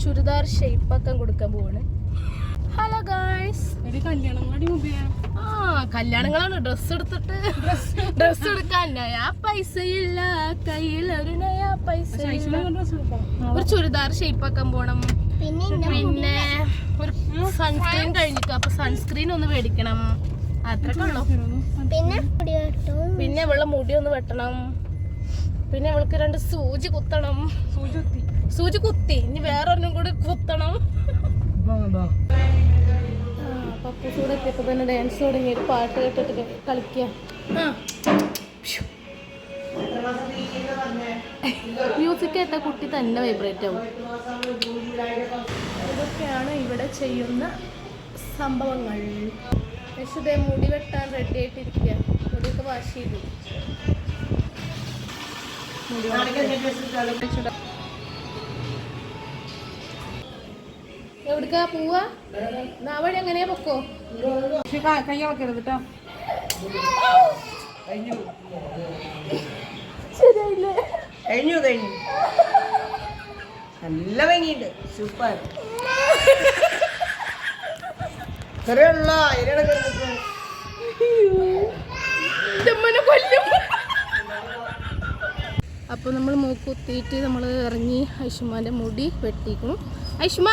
ചുരിദാർ ഷേപ്പാക്കാൻ കൊടുക്കാൻ പോവാണ്. ഹലോ ഗായ്സ്, കല്യാണങ്ങളാണ്. ഡ്രസ് എടുത്തിട്ട് ഡ്രസ് എടുക്കാൻ നയാ പൈസ ഇല്ല, കയ്യിൽ ഒരു നയാ പൈസ ഇല്ല. ഒരു ചുരിദാർ ഷേപ്പാക്കാൻ പോണം. പിന്നെ ഒരു സൺസ്ക്രീൻ കഴിഞ്ഞിട്ട്, അപ്പൊ സൺസ്ക്രീൻ ഒന്ന് മേടിക്കണം. അത്രക്കെ ഉള്ളു. പിന്നെ ഇവളുടെ മുടി ഒന്ന് വെട്ടണം. പിന്നെ ഇവൾക്ക് 2 സൂചി കുത്തണം. സൂചി കുത്തി, ഇനി വേറൊരെണ്ണം കൂടി കുത്തണം. പപ്പൂസൂടെ എത്തിയപ്പോ തന്നെ ഡാൻസ് തുടങ്ങി. ഒരു പാട്ട് കേട്ടിട്ട് കളിക്കുക. മ്യൂസിക് കേട്ടാ കുട്ടി തന്നെ വൈബ്രേറ്റ് ആവും. ഇതൊക്കെയാണ് ഇവിടെ ചെയ്യുന്ന സംഭവങ്ങൾ. യശുദേ മുടി വെട്ടാൻ റെഡി ആയിട്ടിരിക്കുക. മുടിയൊക്കെ വാഷ് ചെയ്തു. എവിടക്കാ പോവാ? നാവഴി എങ്ങനെയാ പൊക്കോ? കയ്യാളക്കരുത് കേട്ടോ. ശരിയായില്ലേ? കഴിഞ്ഞു നല്ല ഭംഗിയുണ്ട്. സൂപ്പർ. അപ്പൊ നമ്മൾ മൂക്കുത്തിയിട്ട് നമ്മൾ ഇറങ്ങി ഐഷുമാന്റെ മുടി വെട്ടിക്കും. ഐഷുമ